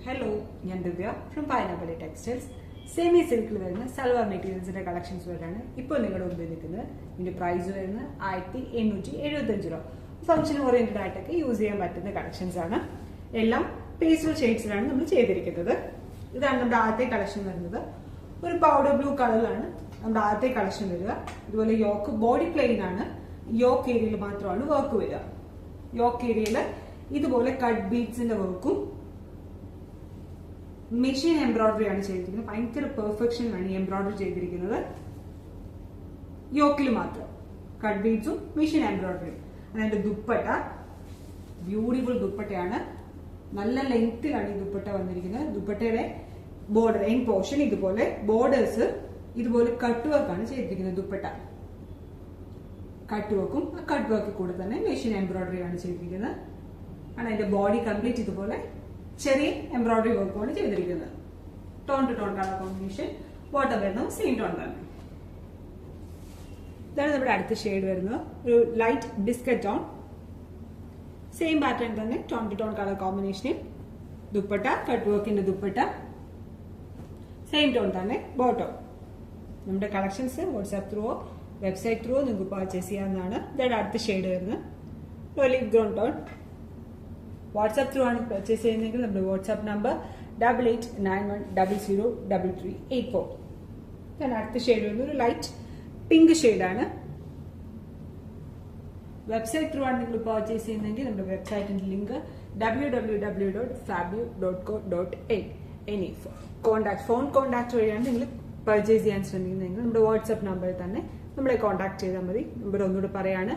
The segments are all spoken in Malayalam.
Hello, ഞാൻ ദിവ്യ ഫ്രം പൈനാപ്പിൾ ടെക്സ്റ്റൈൽസ്. സെമി സിൽക്കിൽ വരുന്ന സൽവാർ മെറ്റീരിയൽസിന്റെ കളക്ഷൻസ് വരാണ് ഇപ്പോൾ നിങ്ങളുടെ മുമ്പിൽ നിൽക്കുന്നത്. ഇതിന്റെ പ്രൈസ് വരുന്നത് 1875 രൂപ. ഫംഗ്ഷൻ ഓറിയന്റഡ് ആയിട്ടൊക്കെ യൂസ് ചെയ്യാൻ പറ്റുന്ന കളക്ഷൻസ് ആണ്. എല്ലാം പേസ്റ്റൽ ഷെയ്ഡ്സിലാണ് നമ്മൾ ചെയ്തിരിക്കുന്നത്. ഇതാണ് നമ്മുടെ ആദ്യത്തെ കളക്ഷൻ വരുന്നത്. ഒരു പൗഡർ ബ്ലൂ കളറിലാണ് നമ്മുടെ ആദ്യത്തെ കളക്ഷൻ വരിക. ഇതുപോലെ യോക്ക് ബോഡി പ്ലെയിൻ ആണ്, യോക്ക് ഏരിയയിൽ മാത്രമാണ് വർക്ക് വരിക. യോക്ക് ഏരിയയിൽ ഇതുപോലെ കട്ട് ബീഡ്സിന്റെ വർക്കും മെഷീൻ എംബ്രോയിഡറി ആണ് ചെയ്തിരിക്കുന്നത്. ഭയങ്കര പെർഫെക്ഷനിലാണ് ഈ എംബ്രോയിഡറി ചെയ്തിരിക്കുന്നത്. യോക്കിൽ മാത്രം കട്ട് ബീഡ്സും മെഷീൻ എംബ്രോയിഡറി. അതിന്റെ ദുപ്പട്ട ബ്യൂട്ടിഫുൾ ദുപ്പട്ടയാണ്. നല്ല ലെങ്ത്തിലാണ് ഈ ദുപ്പട്ട വന്നിരിക്കുന്നത്. ദുപ്പട്ടയുടെ ബോർഡർ എൻ പോർഷൻ ഇതുപോലെ, ബോർഡേഴ്സ് ഇതുപോലെ കട്ട് വർക്കാണ് ചെയ്തിരിക്കുന്നത്. ദുപ്പട്ട കട്ട് വർക്കും ആ കട്ട് വർക്ക് കൂടെ തന്നെ മെഷീൻ എംബ്രോയിഡറി ആണ് ചെയ്തിരിക്കുന്നത്. അതിന്റെ ബോഡി കംപ്ലീറ്റ് ഇതുപോലെ ചെറിയ എംബ്രോയിഡറി വർക്കുമാണ് ചെയ്തിരിക്കുന്നത്. Tone to tone colour combination. Bottom വരുന്നത് സെയിം ടോൺ തന്നെ. ഇതാണ് നമ്മുടെ അടുത്ത ഷെയ്ഡ് വരുന്നത്. ഒരു light biscuit tone. Same pattern തന്നെ ടോൺ ടു ടോൺ കളർ കോമ്പിനേഷനിൽ ദുപ്പട്ട, കട്ട് വർക്കിന്റെ ദുപ്പട്ട, സെയിം ടോൺ തന്നെ ബോട്ടം. നമ്മുടെ കളക്ഷൻസ് വാട്സ്ആപ്പ് ത്രൂവോ വെബ്സൈറ്റ് ത്രൂവോ നിങ്ങൾക്ക് പർച്ചേസ് ചെയ്യാവുന്നതാണ്. ഇതാണ് അടുത്ത ഷെയ്ഡ് വരുന്നത്. Olive brown tone. WhatsApp through ആണ് പർച്ചേസ് ചെയ്യുന്നതെങ്കിൽ നമ്മുടെ വാട്സ്ആപ്പ് നമ്പർ 8891003384. ഞാൻ അടുത്ത ഷെയ്ഡ് വരുന്നത് ഒരു ലൈറ്റ് പിങ്ക് ഷെയ്ഡാണ്. വെബ്സൈറ്റ് ത്രൂ ആണ് നിങ്ങൾ പർച്ചേസ് ചെയ്യുന്നതെങ്കിൽ നമ്മുടെ വെബ്സൈറ്റിന്റെ ലിങ്ക് www.fabio.co.in. ഇനി ഫോൺ കോൺടാക്ട് വഴിയാണ് നിങ്ങൾ പർച്ചേസ് ചെയ്യാൻ ശ്രമിക്കുന്നതെങ്കിൽ നമ്മുടെ വാട്സ്ആപ്പ് നമ്പറിൽ തന്നെ നമ്മളെ കോൺടാക്ട് ചെയ്താൽ മതി. നമ്പർ ഒന്നുകൂടെ പറയാണ്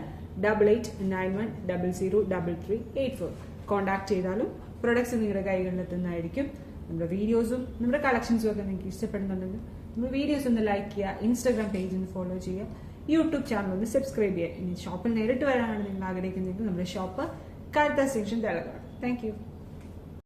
8891003384. കോൺടാക്ട് ചെയ്താലും പ്രൊഡക്ട്സ് നിങ്ങളുടെ കൈകളിലെത്തുന്നതായിരിക്കും. നമ്മുടെ വീഡിയോസും നമ്മുടെ കളക്ഷൻസും ഒക്കെ നിങ്ങൾക്ക് ഇഷ്ടപ്പെടുന്നുണ്ടെങ്കിൽ നമ്മുടെ വീഡിയോസ് ഒന്ന് ലൈക്ക് ചെയ്യുക, ഇൻസ്റ്റാഗ്രാം പേജ് ഒന്ന് ഫോളോ ചെയ്യുക, യൂട്യൂബ് ചാനൽ ഒന്ന് സബ്സ്ക്രൈബ് ചെയ്യുക. ഇനി ഷോപ്പിൽ നേരിട്ട് വരാനാണ് നിങ്ങൾ ആഗ്രഹിക്കുന്നതെങ്കിൽ നമ്മുടെ ഷോപ്പ് കാരിത്താസ് ജംഗ്ഷൻ, തിലകാണ്. Thank U.